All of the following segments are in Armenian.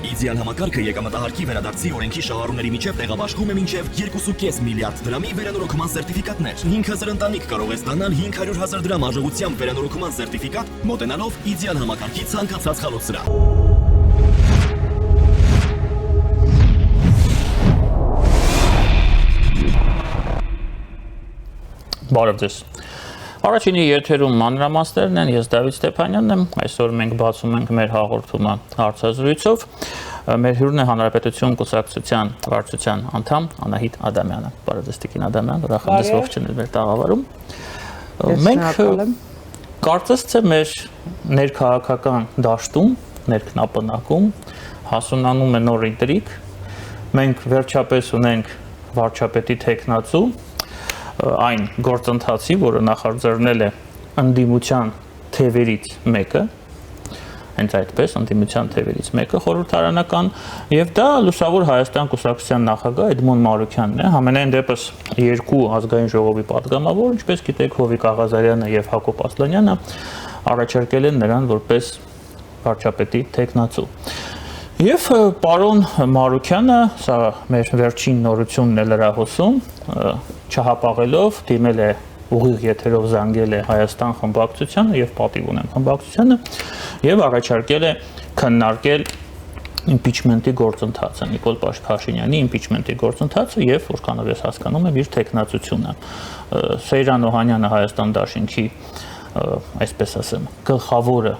Իդեալ համակարգը եկամտահարկի վերադարձի օրենքի շահառուների միջև տեղաբաշխում է մինչև 2.5 միլիարդ դրամի վերանորոգման սերտիֆիկատներ։ 5000 ընտանիք կարող է ստանալ 500,000 դրամ արժողությամբ վերանորոգման սերտիֆիկատ, մոտենալով Իդեալ համակարգի ցանկացած խալոցրա։ Բարև ձեզ։ Առաջինի եթերում մանրամասներն են, ես Դավիթ Ստեփանյանն եմ, այսօր մենք բացում ենք մեր հաղորդումը հարցազրույցով, մեր հյուրն է Հանրապետություն կուսակցության վարչության անդամ Անահիտ Ադամյանը։ Բարև ձեզ Տիկին Ադամյան, ուրախ եմ ձեզ ողջունել մեր տաղավարում։ Մենք կարծես թե մեր ներքաղաքական դաշտում, ներքնապնակում հասունանում է նոր ինտրիգ, մենք վերջապես ունենք վարչապետի թեկնածու, այն գործընթացի, որը նախաձեռնել է ընդդիմության թևերից մեկը, հենց այդպես ընդդիմության թևերից մեկը խորհրդարանական, եւ դա Լուսավոր Հայաստան կուսակցության նախագահ Էդմոն Մարուքյանն է, համենայն դեպս երկու ազգային ժողովի պատգամավոր, ինչպես գիտեք Հովիկ Աղազարյանը եւ Հակոբ Ասլանյանը առաջարկել են նրան որպես վարչապետի թեկնածու։ Եվ պարոն Մարուքյանը, սա մեր վերջին նորությունն է լրահոսում, չհապաղելով դիմել է ուղիղ եթերով զանգել է Հայաստան խմբակցությանը եւ պատիվ ունեմ խմբակցությանը եւ առաջարկել է քննարկել impeachment-ի գործընթացը, Նիկոլ Փաշինյանի impeachment-ի գործընթացը եւ որքանով ես հասկանում եմ իր թեկնածությունը։ Սեյրան Օհանյանը Հայաստան Դաշինքի, այսպես ասեմ, գլխավորը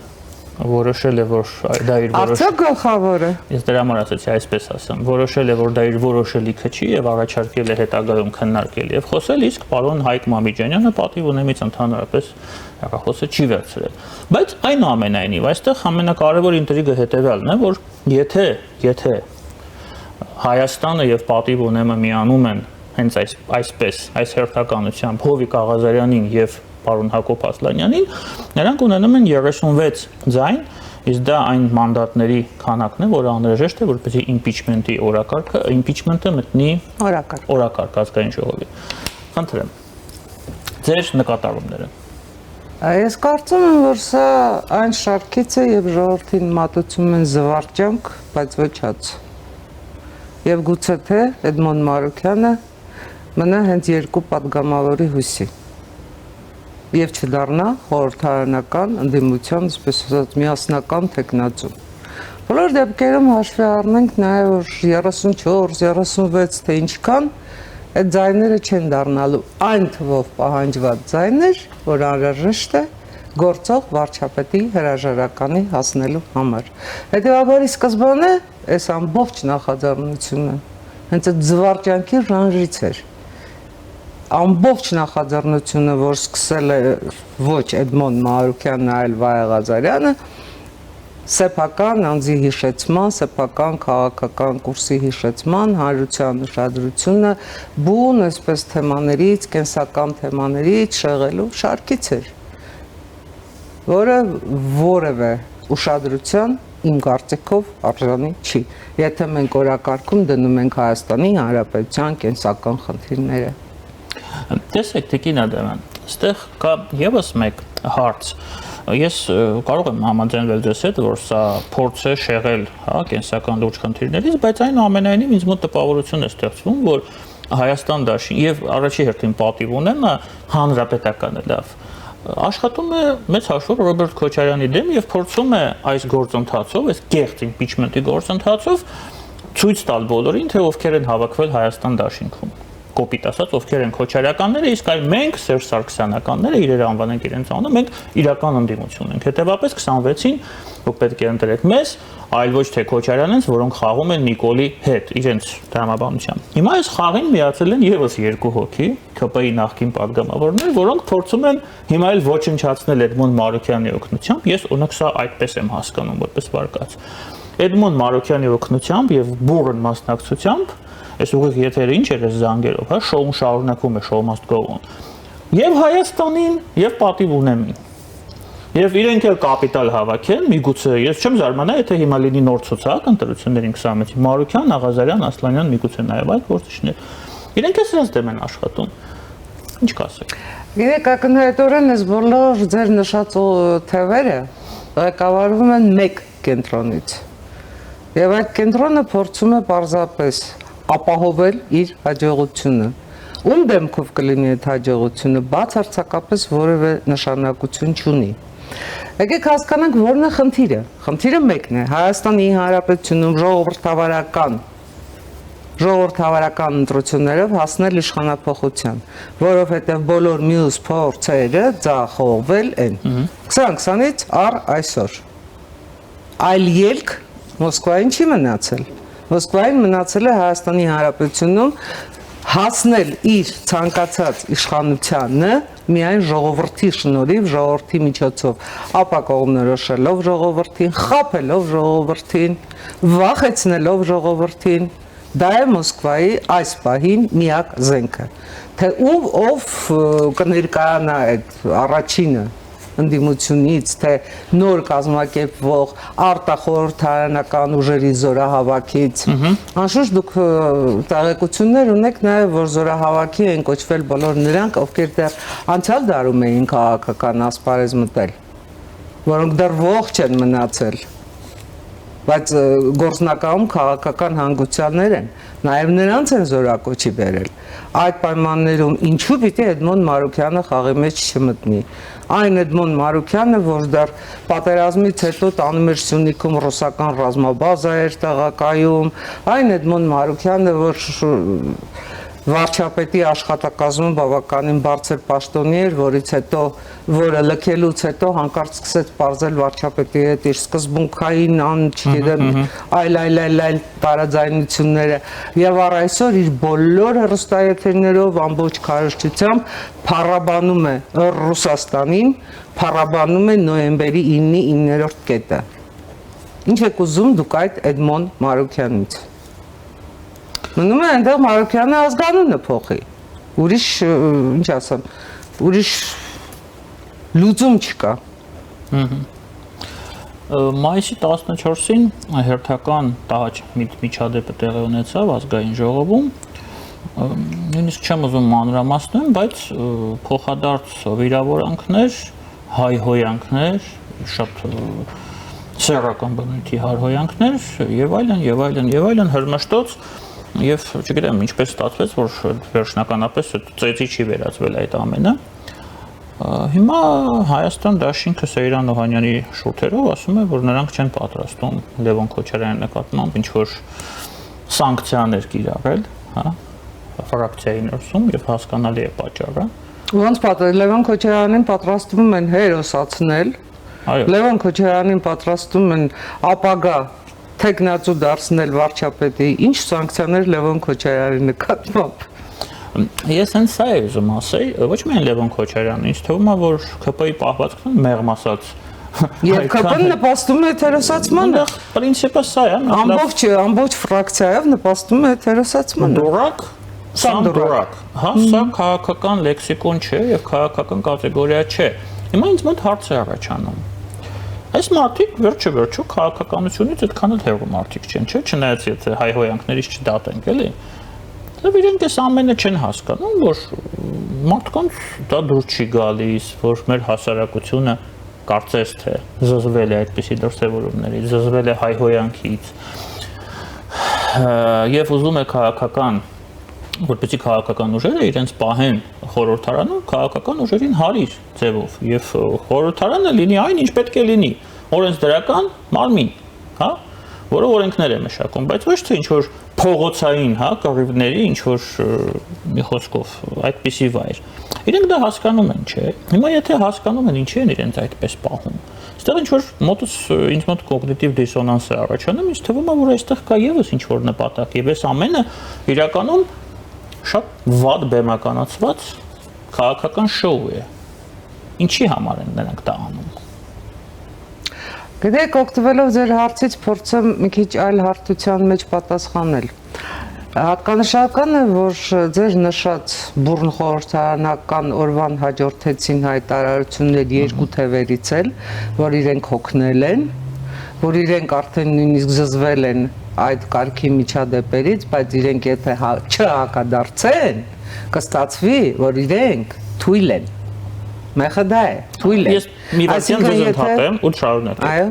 որոշել է, որ դա իր Արդյոք գլխավորը։ Ես դրա համար ասացի այսպես ասեմ, որոշել է, որ դա իր որոշելիքը չի եւ առաջարկել է հետագայում քննարկել եւ խոսել, իսկ պարոն Հայկ Մամիջանյանը պատիվ ունեմից ընդհանրապես հեռախոսը չի վերցրել։ Բայց այնուամենայնիվ, այստեղ ամենակարևոր ինտրիգը հետեւյալն է, որ եթե Հայաստանը եւ պատիվ ունեմը միանում են հենց այսպես, այս հերթականությամբ Հովիկ Աղազարյանին եւ պարոն Հակոբ Ասլանյանին, նրանք ունենում են 36 ձայն, իսկ դա այն մանդատների քանակն է, որը անհրաժեշտ է, որպեսզի impeachment-ի օրակարգը, impeachment-ը մտնի օրակարգ ազգային ժողովի։ Խնդրեմ։ Ձեր նկատառումները։ Ես կարծում եմ, որ սա այն շարքից է եւ ժողովրդին մատուցում են զվարճանք, բայց ոչ հաց։ Եվ գուցե թե Էդմոն Մարուքյանը մնա հենց երկու պատգամավորի հույսի։ Եվ չդառնա խորհրդարանական ընդդիմության, այսպես ասած, միասնական թեկնածու։ Բոլոր դեպքերում հաշվի առնենք նաև, որ 34-36 թե ինչքան այդ ձայները չեն դառնալու այն թվով պահանջված ձայներ, որ անհրաժեշտ է գործող վարչապետի հրաժարականի հասնելու համար։ Հետևաբար ի սկզբանե այս ամբողջ նախաձեռնությունը հենց այդ զվարճանքի ժանրից էր։ Ամբողջ նախաձեռնությունը, որ սկսել է ոչ Էդմոն Մարուքյանն, այլ Վայ Աղազարյանը, սեփական անձի հիշեցման, սեփական քաղաքական կուրսի հիշեցման, հանրության ուշադրությունը բուն այսպես թեմաներից, կենսական թեմաներից շեղելու շարքից էր, որը որևէ ուշադրության իմ կարծիքով արժանի չի, եթե մենք օրակարգում դնում ենք Հայաստանի Հանրապետության կենսական խնդիրները։ Տեսեք, Տիկին Ադամյան, այստեղ կա եւս մեկ հարց։ Ես կարող եմ համաձայնվել ձեզ հետ, որ սա փորձ է շեղել, հա, կենսական լուրջ խնդիրներից, բայց այնուամենայնիվ ինձ մոտ տպավորություն է ստեղծվում, որ Հայաստան Դաշին եւ առաջի հերթին պատիվ ունենա հանրապետականը լավ աշխատում է մեծ հաշվով Ռոբերտ Քոչարյանի դեմ եւ փորձում է այս գործընթացով, այս կեղծ impeachment-ի գործընթացով ցույց տալ բոլորին, թե ովքեր են հավաքվել Հայաստան Դաշինքում։ Կոպիտ ասած, ովքեր են քոչարյանները, իսկ այլ մենք Սերժ Սարգսյանականները իրեր անվանենք իրենց անունը, մենք իրական ընդդիմություն ենք։ Հետևաբար 26-ին դուք պետք է ընտրեք մեզ, այլ ոչ թե Քոչարյանից, որոնք խաղում են Նիկոլի հետ իրենց դրամաբանությամբ։ Հիմա այս խաղին միացել են եւս երկու հոգի, ԿՊ-ի նախկին պատգամավորներ, որոնք փորձում են հիմա էլ ոչնչացնել Էդմոն Մարուքյանի օգնությամբ, ես օրինակ սա այդպես եմ հասկանում, որպես վարկած։ Էդմոն Մարուքյանի օգնությամբ եւ բուրըն մասնակցությամբ այս ուղիղ եթերը ինչ էր այս զանգերով, հա, շոուն շարունակվում է, show must go on։ Եվ Հայաստանին, եւ պատիվ ունեմին։ Եվ իրենք էլ կապիտալ հավաքեն, միգուցե, ես չեմ զարմանա, եթե հիմա լինի նոր ցուցակ ընտրություններին 26-ին, Մարուքյան, Աղազարյան, Ասլանյան, միգուցե նաեւ այլ գործիչներ։ Իրենք էլ սրանց դեմ են աշխատում։ Ինչ կասեք։ Գիտեք, ակնհայտորեն այս բոլոր ձեր նշած թևերը ղեկավարվում են մեկ կենտրոնից։ Եվ այդ կենտրոնը փորձում է պարզապես ապահովել իր հաջողությունը։ Ում դեմքով կլինի այդ հաջողությունը, բացարձակապես որևէ նշանակություն չունի։ Եկեք հասկանանք, որն է խնդիրը։ Խնդիրը մեկն է՝ Հայաստանի Հանրապետությունում ժողովրդավարական ընտրություններով հասնել իշխանափոխության, որովհետև բոլոր մյուս փորձերը ձախողվել են։ 2020-ից առ այսօր։ Այլ ելք Մոսկվային չի մնացել։ Մոսկվային մնացել է Հայաստանի Հանրապետությունում հասնել իր ցանկացած իշխանությանը միայն ժողովրդի շնորհիվ, ժողովրդի միջոցով, ապա կողմնորոշելով ժողովրդին, խաբելով ժողովրդին, վախեցնելով ժողովրդին, դա է Մոսկվայի այս պահին միակ զենքը։ Թե ով կներկայանա այդ առաջինը ընդդիմությունից, թե նոր կազմակերպվող արտախորհրդարանական ուժերի զորահավաքից, անշուշտ դուք տեղեկություններ ունեք նաև, որ զորահավաքի են կոչվել բոլոր նրանք, ովքեր դեռ անցյալ դարում էին քաղաքական ասպարեզ մտել, որոնք դեռ ողջ են մնացել, բայց գործնականում քաղաքական հանգուցյալներ են, նաև նրանց են զորակոչի բերել։ Այդ պայմաններում ինչու պիտի Էդմոն Մարուքյանը խաղի մեջ չմտնի։ Այն Էդմոն Մարուքյանը, որ դեռ պատերազմից հետո տանում էր Սյունիքում ռուսական ռազմաբազա էր տեղակայում, այն Էդմոն Մարուքյանը, որ վարչապետի աշխատակազմում բավականին բարձր պաշտոնի էր, որը լքելուց հետո հանկարծ սկսեց պարզել վարչապետի հետ իր սկզբունքային չգիտեմ այլ տարաձայնությունները եւ առ այսօր իր բոլոր հեռուստաեթերներով ամբողջ քարոզչությամբ փառաբանում է Ռուսաստանին, փառաբանում է նոյեմբերի 9-ի 9-րդ կետը։ Ինչ եք ուզում դուք այդ Էդմոն Մարուքյանից։ Մնում է այնտեղ Մարուքյանը ազգանունը փոխի, ուրիշ, ինչ ասեմ, ուրիշ լուծում չկա։ Մայիսի 14-ին հերթական տհաճ միջադեպը տեղի ունեցավ ազգային ժողովում, նույնիսկ չեմ ուզում մանրամասնել, բայց փոխադարձ վիրավորանքներ, հայհոյանքներ, շատ սեռական բնույթի հայհոյանքներ եւ այլն հրմշտոց Եվ չգիտեմ, ինչպես ստացվեց, որ վերջնականապես ծեծի չի վերածվել այդ ամենը։ Հիմա Հայաստան դաշինքը Սեյրան Օհանյանի շուրթերով ասում է, որ նրանք չեն պատրաստում Լևոն Քոչարյանի նկատմամբ ինչ-որ սանկցիաներ կիրառել, հա, ֆրակցիայի ներսում եւ հասկանալի է պատճառը։ Ոնց Լևոն Քոչարյանին պատրաստվում են հերոսացնել, Լևոն Քոչարյանին պատրաստում են ապագա թեկնածու դարձնել վարչապետի, ինչ սանկցիաներ Լևոն Քոչարյանի նկատմամբ։ Ես հենց սա եմ ուզում ասել, ոչ միայն Լևոն Քոչարյանը, ինձ թվում է, որ ԿՊ-ի պահվածքն մեղմ ասած Եվ ԿՊ-ն նպաստում է հերոսացմանը։ Պրինցիպը սա է, ամբողջ ֆրակցիայով նպաստում է հերոսացմանը։ Դուրակ, սան դուրակ։ Հա, սա քաղաքական լեքսիկոն չէ եւ քաղաքական կատեգորիա չէ։ Հիմա ինձ մոտ հարց է առաջանում։ Այս մարդիկ վերջը քաղաքականությունից այդքան էլ հեռու մարդիկ չեն, չէ՞, չնայած եթե հայհոյանքներից չդատենք, էլի։ Դեռ իրենք այս ամենը չեն հասկանում, որ մարդկանց դա դուր չի գալիս, որ մեր հասարակությունը կարծես թե զզվել է այդպիսի դրսևորումներից, զզվել է հայհոյանքից։ Եվ ուզում է քաղաքական, որպեսզի քաղաքական ուժերը իրենց պահեն խորհրդարանում քաղաքական ուժերին հարիր ձևով եւ խորհրդարանը լինի այն ինչ պետք է լինի օրենսդրական մարմին, հա, որը օրենքներ է մշակում, բայց ոչ թե ինչ որ փողոցային, հա, կռիվների ինչ որ մի խոսքով այդպիսի վայր։ Իրենք դա հասկանում են, չէ՞։ Հիմա եթե հասկանում են, ինչի են իրենց այդպես պահում։ Այստեղ ինչ որ ինձ մոտ կոգնիտիվ դիսոնանս է առաջանում, ինձ թվում է, որ այստեղ կա եւս ինչ որ նպատակ եւ այս ամենը իրականում շատ վատ բեմականացված քաղաքական շոու է։ Ինչի համար են նրանք դա անում։ Գիտեք, օգտվելով ձեր հարցից փորձեմ մի քիչ այլ հարթության մեջ պատասխանել։ Հատկանշական է, որ ձեր նշած բուրն խորհրդարանական օրվան հաջորդեցին հայտարարություններ երկու թևերից էլ, որ իրենք հոգնել են, որ իրենք արդեն նույնիսկ զզվել են այդ կարգի միջադեպերից, բայց իրենք եթե չհակադարձեն, կստացվի, որ իրենք թույլ են։ Մեղը դա է, թույլ է։ Ես մի վարքյան ձեզ ընդհատեմ ու շարունակեմ։ Այո։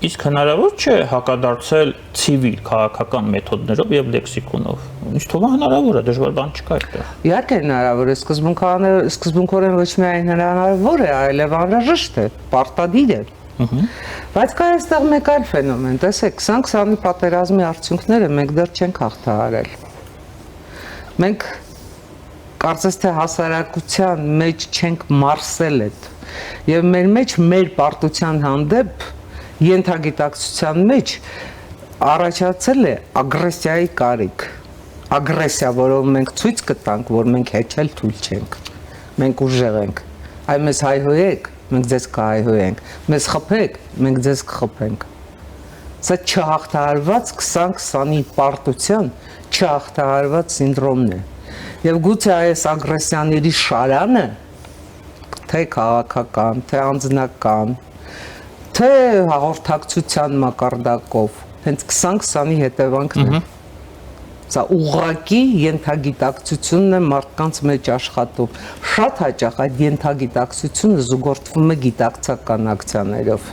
Իսկ հնարավոր չէ հակադարձել ցիվիլ քաղաքական մեթոդներով եւ լեքսիկոնով։ Ինչ թվում է հնարավոր է, դժվար բան չկա այդտեղ։ Իհարկե հնարավոր է, սկզբունքորեն ոչ միայն հնարավոր է, այլև անհրաժեշտ է, պարտադիր է։ Բայց կա այստեղ մեկ այլ ֆենոմեն, տեսեք, 20-20-ի պատերազմի արդյունքները մենք դեռ չենք հաղթահարել։ Մենք կարծես թե հասարակության մեջ չենք մարսել այդ եւ մեր մեջ մեր պարտության հանդեպ ենթագիտակցության մեջ առաջացել է ագրեսիայի կարիք, ագրեսիա, որով մենք ցույց կտանք, որ մենք հեչել թույլ չենք, մենք ուժեղ ենք, այ մեզ հայհոյեք, մենք ձեզ կհայհոյենք, մեզ խփեք, մենք ձեզ կխփենք։ Սա չհաղթահարված 20-20-ի պարտության չհաղթահարված սինդրոմն է։ Եվ գուցե այս ագրեսիաների շարանը, թե քաղաքական, թե անձնական, թե հաղորդակցության մակարդակով, հենց 20-20-ի հետևանքն է։ Սա ուղղակի ենթագիտակցությունն է մարդկանց մեջ աշխատում։ Շատ հաճախ այդ ենթագիտակցությունը զուգորդվում է գիտակցական ակցիաներով։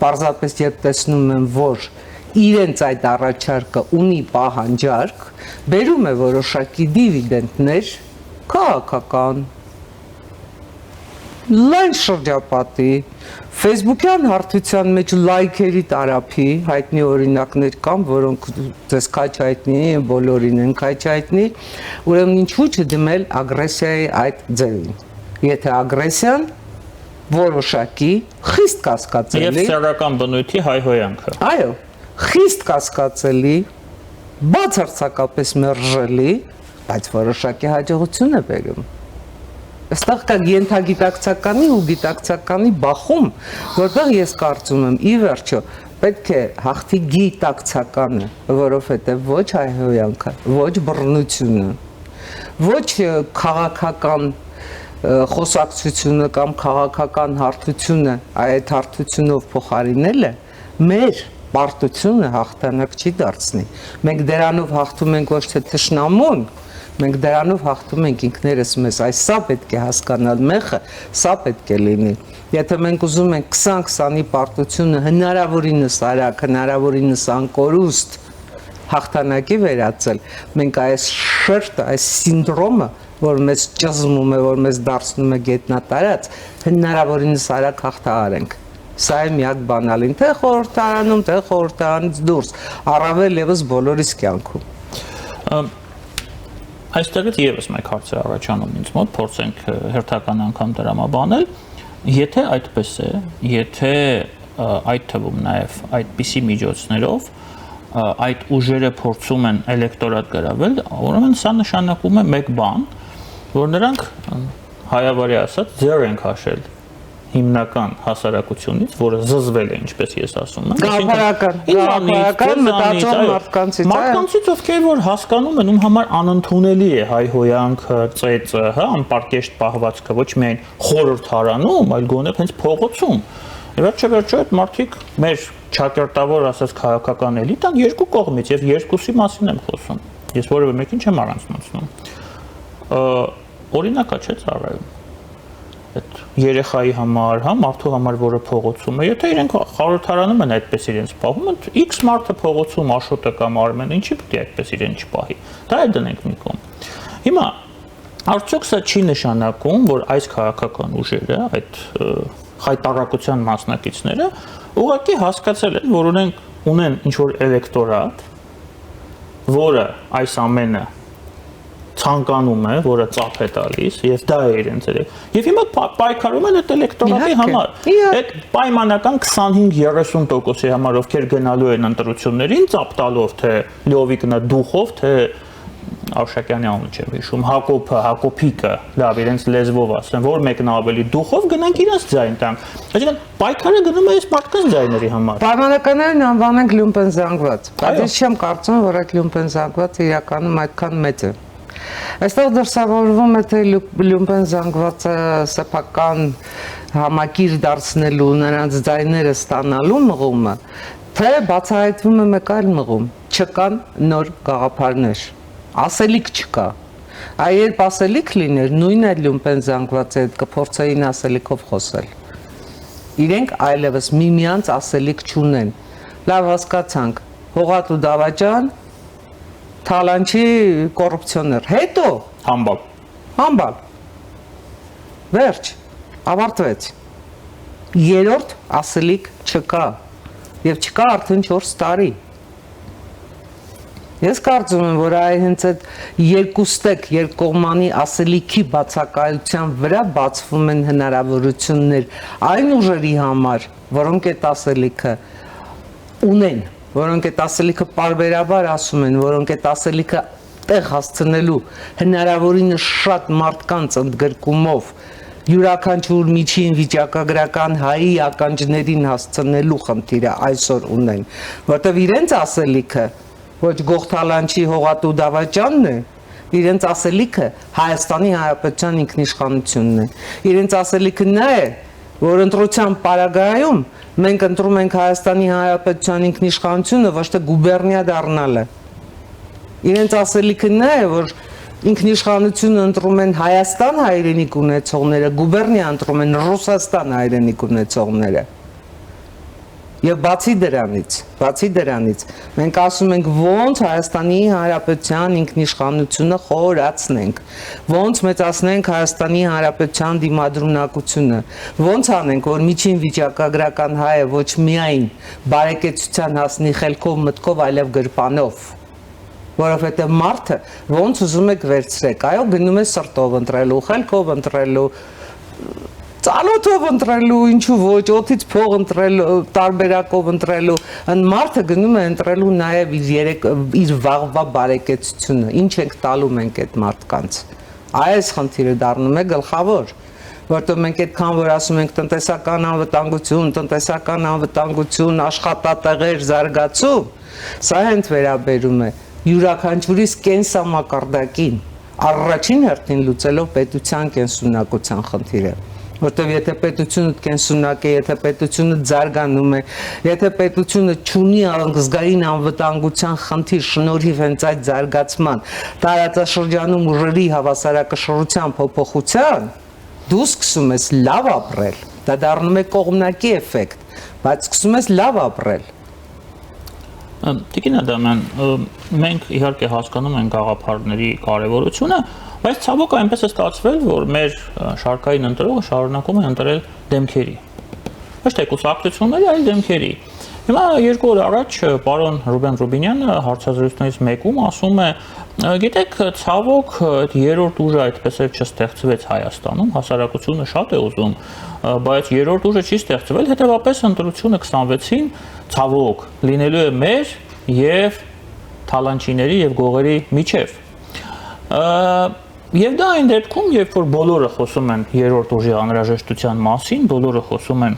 Պարզապես երբ տեսնում են, որ իրենց այդ առաջարկը ունի պահանջարկ, բերում է որոշակի դիվիդենտներ քաղաքական, լայն շրջապատի, Facebook-յան հարթության մեջ լայքերի տարափի հայտնի օրինակներ կան, որոնք ձեզ քաչ հայտնի են, բոլորին են քաչ հայտնի, ուրեմն ինչու չդիմել ագրեսիայի այդ ձևին։ Եթե ագրեսիան որոշակի խիստ կասկածելի Եվ սեռական բնույթի հայհոյանքը։ Այո, խիստ կասկածելի, բացարձակապես մերժելի, բայց որոշակի հաջողություն է բերում։ Այստեղ կա ենթագիտակցականի ու գիտակցականի բախում, որտեղ ես կարծում եմ, ի վերջո, պետք է հաղթի գիտակցականը, որովհետև ոչ հայհոյանքը, ոչ բռնությունը, ոչ քաղաքական խոսակցությունը կամ քաղաքական հարթությունը այդ հարթությունով փոխարինելը մեր պարտությունը հաղթանակ չի դարձնի։ Մենք դրանով հաղթում ենք ոչ թե թշնամուն, մենք դրանով հաղթում ենք ինքներս մեզ, այս սա պետք է հասկանալ մեղը, սա պետք է լինի։ Եթե մենք ուզում ենք 20-20-ի պարտությունը հնարավորինս արագ, հնարավորինս անկորուստ հաղթանակի վերածել, մենք այս շերտը, այս սինդրոմը, որ մեզ ճզմում է, որ մեզ դարձնում է գետնատարած, հնարավորինս արագ հաղթահարենք։ Սա է միակ բանալին, թե խորհրդարանում, թե խորհրդարանից դուրս, առավել ևս բոլորիս կյանքում։ Այստեղից եւս մեկ հարց է առաջանում ինձ մոտ, փորձենք հերթական անգամ դրամաբանել, եթե այդպես է, եթե այդ թվում նաեւ այդպիսի միջոցներով այդ ուժերը փորձում են էլեկտորատ գրավել, ուրեմն սա նշանակում է մեկ բան, որ նրանք հայավարի ասած ձեր են քաշել հիմնական հասարակությունից, որը զզվել է, ինչպես ես ասում եմ, գաղափարական մտածող մարդկանցից, մարդկանցից, ովքեր որ հասկանում են, ում համար անընդունելի է հայհոյանքը, ծեծը, հա, անպարկեշտ պահվածքը, ոչ միայն խորհրդարանում, այլ գոնե հենց փողոցում։ Վերջը այդ մարդիկ մեր ճակերտավոր ասած քաղաքական էլիտան երկու կողմից եւ երկուսի մասին եմ խոսում։ Ես որևէ մեկին չեմ առանձնացնում։ Օրինակա չէ ծառայում։ Այդ երեխայի համար, հա, մարդու համար, որը փողոցում է, եթե իրենք խորհրդարանում են այդպես իրենց պահում, X մարդը փողոցում Աշոտը կամ Արմենը, ինչի՞ պետք է այդպես իրեն չպահի։ Դա է դնենք մի կողմ։ Հիմա արդյոք սա չի նշանակում, որ այս քաղաքական ուժերը, այդ խայտարակության մասնակիցները ուղղակի հասկացել են, որ ունեն ինչ-որ էլեկտորատ, որը այս ամենը ցանկանում է, որը ծափ է տալիս, եւ դա է իրենց էլ։ Եվ հիմա պայքարում են այդ էլեկտորատի համար։ Այդ պայմանական 25-30%-ի համար, ովքեր գնալու են ընտրություններին, ծափ տալով, թե Լյովիկնա դուխով, թե Արշակյանի անունը չեմ հիշում, Հակոբը, Հակոբիկը, լավ, իրենց լեզվով ասեմ, որ մեկն ավելի դուխով գնանք իրենց ձայն տանք։ Այսինքն պայքարը գնում է այս մարդկանց ձայների համար։ Պայմանականորեն անվանենք լյումպեն զանգված։ Բայց ես չեմ կարծում, որ այդ լյումպեն զանգվածը իրականում այդքան մեծ է։ Այստեղ դրսևորվում է թե լյումպեն զանգվածը սեփական համակիր դարձնելու, նրանց ձայները ստանալու մղումը, թե բացահայտվում է մեկ այլ մղում, չկան նոր գաղափարներ, ասելիք չկա։ Երբ ասելիք լիներ, նույն այդ լյումպեն զանգվածը հետ կփորձեին ասելիքով խոսել։ Իրենք այլևս միմյանց ասելիք չունեն։ Լավ հասկացանք, Հողատու Դավաճան, Թալանչի կոռուպցիոներ։ Հետո համբալ։ Վերջ, ավարտվեց։ Երրորդ ասելիք չկա։ Եվ չկա արդեն 4 տարի։ Ես կարծում եմ, որ հենց այդ երկուստեք երկկողմանի ասելիքի բացակայության վրա բացվում են հնարավորություններ այն ուժերի համար, որոնք այդ ասելիքը ունեն, որոնք այդ ասելիքը պարբերաբար ասում են, որոնք այդ ասելիքը տեղ հասցնելու հնարավորինս շատ մարդկանց ընդգրկումով յուրաքանչյուր միջին վիճակագրական հայի ականջներին հասցնելու խնդիրը այսօր ունեն, որտեղ իրենց ասելիքը ոչ Գողթալանչի Հողատու Դավաճանն է, իրենց ասելիքը Հայաստանի Հանրապետության ինքնիշխանությունն է։ Իրենց ասելիքը նա է, որ ընտրության պարագայում մենք ընտրում ենք Հայաստանի Հանրապետության ինքնիշխանությունը ոչ թե գուբերնիա դառնալը։ Իրենց ասելիքը նա է, որ ինքնիշխանությունը ընտրում են Հայաստան հայրենիք ունեցողները, գուբերնիա ընտրում են Ռուսաստան հայրենիք ունեցողները։ Եվ բացի դրանից, մենք ասում ենք ոնց Հայաստանի Հանրապետության ինքնիշխանությունը խորացնենք, ոնց մեծացնենք Հայաստանի Հանրապետության դիմադրունակությունը, ոնց անենք, որ միջին վիճակագրական հայը ոչ միայն բարեկեցության հասնի խելքով, մտքով, այլև գրպանով, որովհետև մարդը ոնց ուզում եք վերցրեք, այո, գնում է սրտով ընտրելու, խելքով ընտրելու, ծանոթով ընտրելու, ինչու ոչ, օդից փող ընտրելու, տարբերակով ընտրելու, մարդը գնում է ընտրելու նաև իր վաղվա բարեկեցությունը, ինչ ենք տալու մենք այդ մարդկանց։ Այս խնդիրը դառնում է գլխավոր, որտեղ մենք այդքան որ ասում ենք տնտեսական անվտանգություն, աշխատատեղեր զարգացում, սա հենց վերաբերում է յուրաքանչյուրիս կենսամակարդակին, առաջին հերթին լուծելով պետության կենսունակության խնդիրը։ Որտեւ եթե պետությունը կենսունակ է, եթե պետությունը զարգանում է, եթե պետությունը չունի զգային անվտանգության խնդիր շնորհիվ հենց այդ զարգացման, տարածաշրջանում ուժերի հավասարակշռության փոփոխության, դու սկսում ես լավ ապրել, դա դառնում է կողմնակի էֆեկտ, բայց սկսում ես լավ ապրել։ Տիկին Ադամյան, մենք իհարկե հասկանում ենք գաղափարների կարևորությունը, բայց ցավոք այնպես է ստացվել, որ մեր շարքային ընտրողը շարունակում է ընտրել դեմքերի։ Ոչ թե կուսակցությունների, այլ դեմքերի։ Հիմա 2 օր առաջ պարոն Ռուբեն Ռուբինյանը հարցազրույցներից մեկում ասում է, գիտեք, ցավոք այդ երրորդ ուժը այդպես էլ չստեղծվեց Հայաստանում, հասարակությունը շատ է ուզում, բայց երրորդ ուժը չի ստեղծվել, հետևաբար ընտրությունը 26-ին ցավոք լինելու է մեր եւ Թալանչիների եւ Գողերի միջև։ Եվ դա այն դեպքում, երբ որ բոլորը խոսում են երրորդ ուժի անհրաժեշտության մասին, բոլորը խոսում են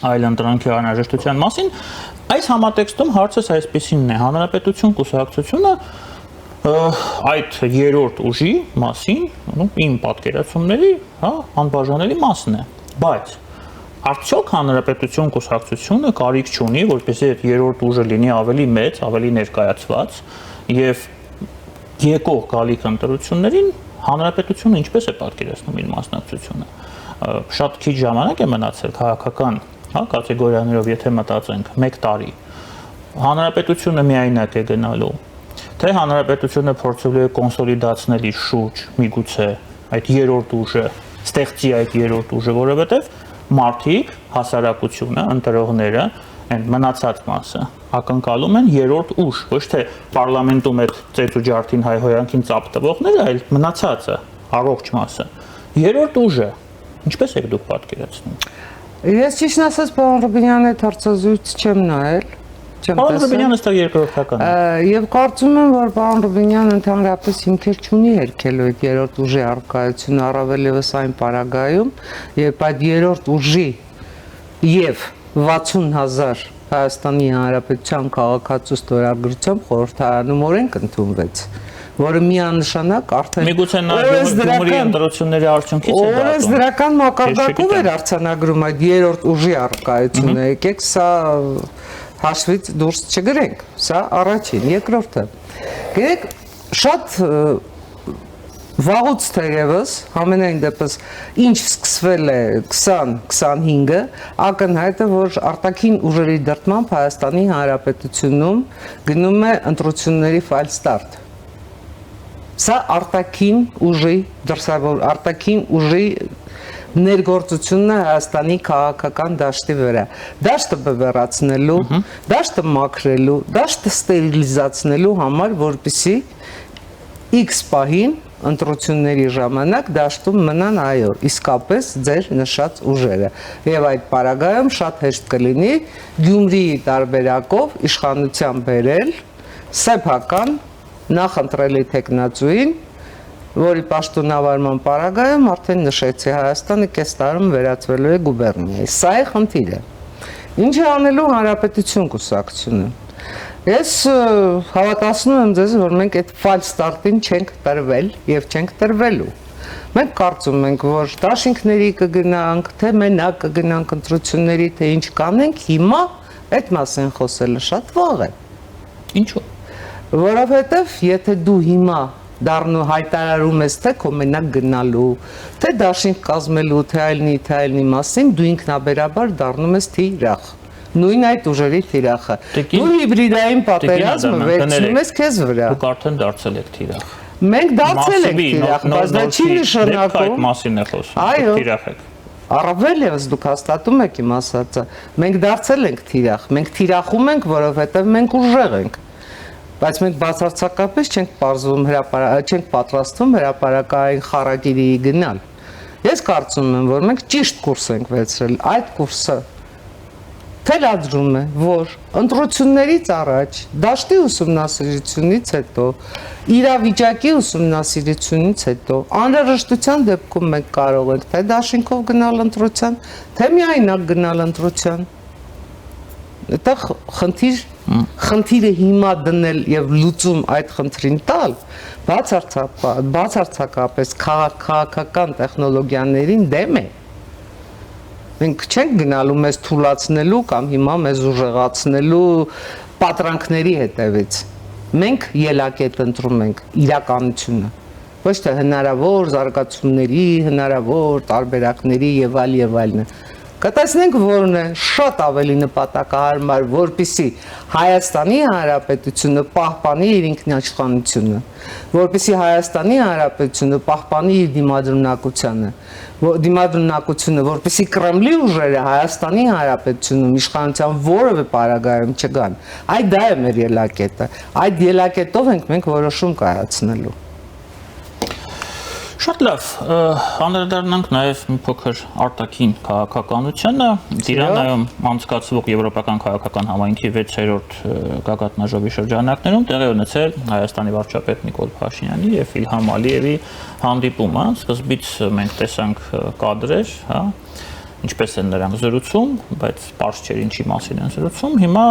այլընտրանքի անհրաժեշտության մասին, այս համատեքստում հարցս այսպեսինն է. Հանրապետություն կուսակցությունը այդ երրորդ ուժի մասին, իմ պատկերացումների, անբաժանելի մասն է, բայց արդյոք հանրապետություն կուսակցությունը կարիք չունի, որպեսզի այդ երրորդ ուժը լինի ավելի մեծ, ավելի ներկայացված եւ եկող գալիք ընտրություններին հանրապետությունը ինչպես է պատկերացնում իր մասնակցությունը։ Շատ քիչ ժամանակ է մնացել քաղաքական, կատեգորիաներով եթե մտածենք, 1 տարի։ Հանրապետությունը միայնակ է գնալու, թե հանրապետությունը փորձելու է կոնսոլիդացնել իր շուրջ, միգուցե այդ երրորդ ուժը, ստեղծի այդ երրորդ ուժը, որովհետև մարդիկ, հասարակությունը, ընտրողները, այն մնացած մասը ակնկալում են երրորդ ուժ, ոչ թե պարլամենտում այդ ծեծ ու ջարդին հայհոյանքին ծափ տվողները, այլ մնացածը, առողջ մասը։ Երրորդ ուժը, ինչպես եք դուք պատկերացնում։ Ես ճիշտ ասած պարոն Ռուբինյանի հարցազրույց չեմ նայել, չեմ Պարոն Ռուբինյանը ստա երկրորդական է։ Եվ կարծում եմ, որ պարոն Ռուբինյանը ընդհանրապես հիմքեր չունի հերքելու այդ երրորդ ուժի առկայությունը, առավել ևս այն պարագայում, երբ այդ երրորդ ուժի եւ 60,000 Հայաստանի Հանրապետության քաղաքացու ստորագրությամբ խորհրդարանում օրենք ընդունվեց, որը միանշանակ արդեն միգուցե նա Գյումրի ընտրությունների արդյունքից է դա։ Օրենսդրական մակարդակով էր արձանագրում այդ երրորդ ուժի առկայությունը, եկեք սա հաշվից դուրս չգրենք, սա առաջին, երկրորդը։ Գիտեք, շատ Վաղուց թերևս, ամենայն դեպս, ինչ սկսվել է 20-25-ը, ակնհայտ է, որ արտաքին ուժերի դրդմամբ Հայաստանի Հանրապետությունում գնում է ընտրությունների ֆայլ ստարտ։ Սա արտաքին ուժի ներգործությունն է Հայաստանի քաղաքական դաշտի վրա։ Դաշտը բևեռացնելու, դաշտը մաքրելու, դաշտը ստերիլիզացնելու համար, որպեսզի X պահին ընտրությունների ժամանակ դաշտում մնան այո, իսկապես ձեր նշած ուժերը։ Եվ այդ պարագայում շատ հեշտ կլինի Գյումրիի տարբերակով իշխանության բերել սեփական նախընտրելի տեխնացուին, որի պաշտոնավարման պարագայում արդեն նշեցի Հայաստանը կես տարում վերածվելու է գուբերնիայի։ Սա է խնդիրը։ Ինչ է անելու Հանրապետություն կուսակցությունը։ Ես հավատացնում եմ ձեզ, որ մենք այդ ֆայլ ստարտին չենք տրվել եւ չենք տրվելու։ Մենք կարծում ենք, որ դաշինքների կգնանք, թե մենակ կգնանք ընտրությունների, թե ինչ կանենք, հիմա այդ մասին խոսելը շատ վաղ է։ Ինչու՞։ Որովհետեւ եթե դու հիմա հայտարարում ես թե քո մենակ գնալու, թե դաշինք կազմելու, թե այլնի մասին, դու ինքնաբերաբար դառնում ես թիրախ։ Նույն այդ ուժերի թիրախը։ Դու հիբրիդային պատերազմը վերցնում ես քեզ վրա։ Դուք արդեն դարձել եք թիրախ։ Մենք դարձել ենք թիրախ, բայց դա չի նշանակում։ Այդ մասին է խոսում։ Թիրախ եք։ Առավել եւս դուք հաստատում եք իմ ասածը։ Մենք դարձել ենք թիրախ։ Մենք թիրախում ենք, որովհետեւ մենք ուժեղ ենք։ Բայց մենք բացարձակապես չենք պատրաստվում հրապարակային խառագիրի գնալ։ Ես կարծում եմ, որ մենք ճիշտ կուրս ենք վերցրել։ Այդ կուրսը թելադրում է, որ ընտրություններից առաջ, դաշտի ուսումնասիրությունից հետո, իրավիճակի ուսումնասիրությունից հետո, անհրաժեշտության դեպքում մենք կարող ենք թե դաշինքով գնալ ընտրության, թե միայնակ գնալ ընտրության։ Այդտեղ խնդիրը հիմա դնել եւ լուծում այդ խնդրին տալ բացարձակապես քաղաքական տեխնոլոգիաներին դեմ է։ Մենք չենք գնալու մեզ թուլացնելու կամ հիմա մեզ ուժեղացնելու պատրանքների հետևից։ Մենք ելակետ ընտրում ենք իրականությունը, ոչ թե հնարավոր զարգացումների, հնարավոր տարբերակների եւ այլն։ Կտեսնենք որն է շատ ավելի նպատակահարմար, որպեսզի Հայաստանի Հանրապետությունը պահպանի իր ինքնիշխանությունը, որպեսզի Հայաստանի Հանրապետությունը պահպանի իր դիմադրունակությունը, որպեսզի Կրեմլի ուժերը Հայաստանի Հանրապետությունում իշխանության որևէ պարագայում չգան։ Այդ դա է մեր ելակետը։ Այդ ելակետով ենք մենք որոշում կայացնելու։ Շատ լավ, անդրադառնանք նաև մի փոքր արտաքին քաղաքականությանը։ Տիրանայում անցկացվող եվրոպական քաղաքական համայնքի 6-րդ գագաթնաժողովի շրջանակներում տեղի ունեցել Հայաստանի վարչապետ Նիկոլ Փաշինյանի եւ Իլհամ Ալիևի հանդիպումը։ Սկզբից մենք տեսանք կադրեր, հա, ինչպես են նրանք զրուցում, բայց պարզ չէր ինչի մասին են զրուցում։ Հիմա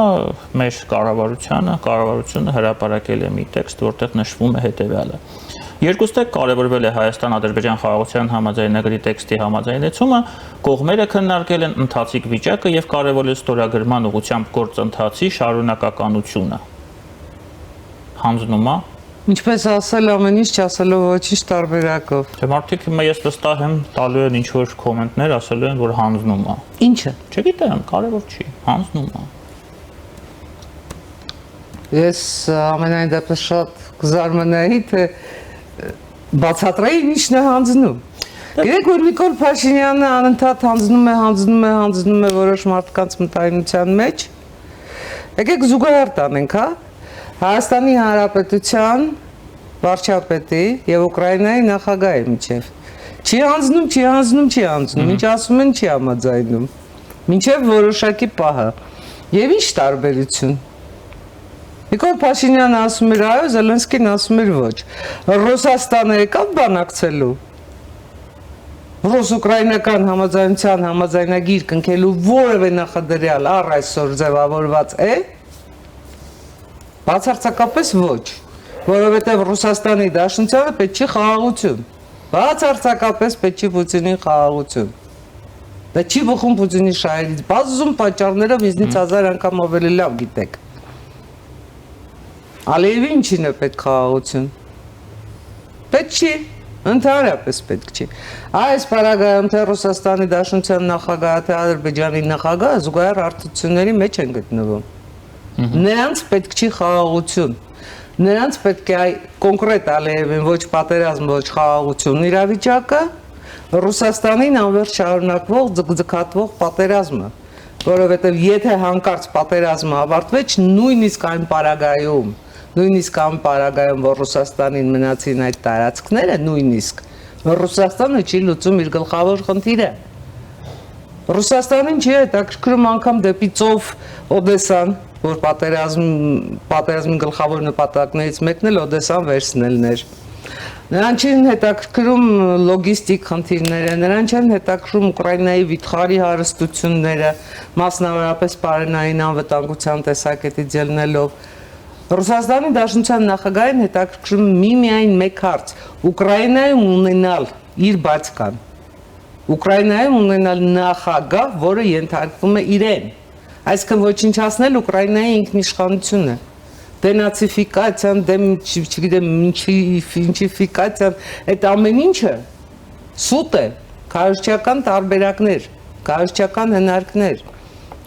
մեր կառավարությունը հրապարակել է մի տեքստ, որտեղ նշվում է հետևյալը. Երկուստը կարևորվել է Հայաստան-Ադրբեջան խաղաղության համաձայնագրի տեքստի համաձայնեցումը, կողմերը քննարկել են ընթացիկ վիճակը եւ կարևորել ստորագրման ուղղությամբ գործընթացի շարունակականությունը։ Հանձնում է։ Ինչպես ասել, ամեն ինչ չասելով ոչինչ տարբերակով։ Թե մարդիկ հիմա ես վստահ եմ տալու են ինչ-որ կոմենտներ, ասելու են, որ հանձնում է։ Ինչը։ Չգիտեմ, կարևոր չի, հանձնում է։ Ես ամենայն դեպս շատ կզարմանայի, թե բացատրեի ինչն է հանձնում։ Գիտեք, որ Նիկոլ Փաշինյանը անընդհատ հանձնում է որոշ մարդկանց մտայնության մեջ։ Եկեք զուգահեռ տանենք, հա։ Հայաստանի Հանրապետության վարչապետի եւ Ուկրաինայի նախագահի միջև։ Չի հանձնում, ինչ ասում են, չի համաձայնում։ Մինչև որոշակի պահը։ Եվ ինչ տարբերություն։ Նիկոլ Փաշինյանը ասում էր այո, Զելենսկին ասում էր ոչ։ Ռուսաստանը եկավ բանակցելու։ Ռուս-ուկրաինական համաձայնության համաձայնագիր կնքելու որևէ նախադրյալ առ այսօր ձևավորված է։ Բացարձակապես ոչ, որովհետև Ռուսաստանի Դաշնությանը պետք չի խաղաղություն։ Բացարձակապես պետք չի Պուտինին խաղաղություն։ Դա չի բխում Պուտինի շահերից։ Բազում պատճառներով ինձնից 1000 անգամ ավելի լավ գիտեք։ Ալիևի ինչին է պետք խաղաղություն։ Պետք չի։ Ընդհանրապես պետք չի։ Այս պարագայում թե Ռուսաստանի Դաշնության նախագահը, թե Ադրբեջանի նախագահը զուգահեռ հարթությունների մեջ են գտնվում։ Նրանց պետք չի խաղաղություն։ Նրանց պետք է կոնկրետ Ալիևին ոչ պատերազմ, ոչ խաղաղություն իրավիճակը, Ռուսաստանին անվերջ շարունակվող ձգձգատվող պատերազմը, որովհետև եթե հանկարծ պատերազմը ավարտվեց, նույնիսկ այն պարագայում, որ Ռուսաստանին մնացին այդ տարածքները, նույնիսկ Ռուսաստանը չի լուծում իր գլխավոր խնդիրը։ Ռուսաստանին չի հետաքրքրում անգամ դեպի ծով Օդեսան, որ պատերազմի գլխավոր նպատակներից մեկն էլ Օդեսան վերցնելն էր։ Նրան չեն հետաքրքրում լոգիստիկ խնդիրները, նրան չեն հետաքրքրում Ուկրաինայի վիթխարի հարստությունները, մասնավորապես պարենային անվտանգության տեսակետից ելնելով։ Ռուսաստանի Դաշնության նախագահին հետաքրքրում միայն մեկ հարց՝ Ուկրաինայում ունենալ իր բացկան, Ուկրաինայում ունենալ նախագահ, որը ենթարկվում է իրեն, այսինքն ոչնչացնել Ուկրաինայի ինքնիշխանությունը, դենացիֆիկացիան, չգիտեմ ինչիֆիկացիան, այդ ամեն ինչը սուտ է, քարոզչական տարբերակներ, քարոզչական հնարքներ։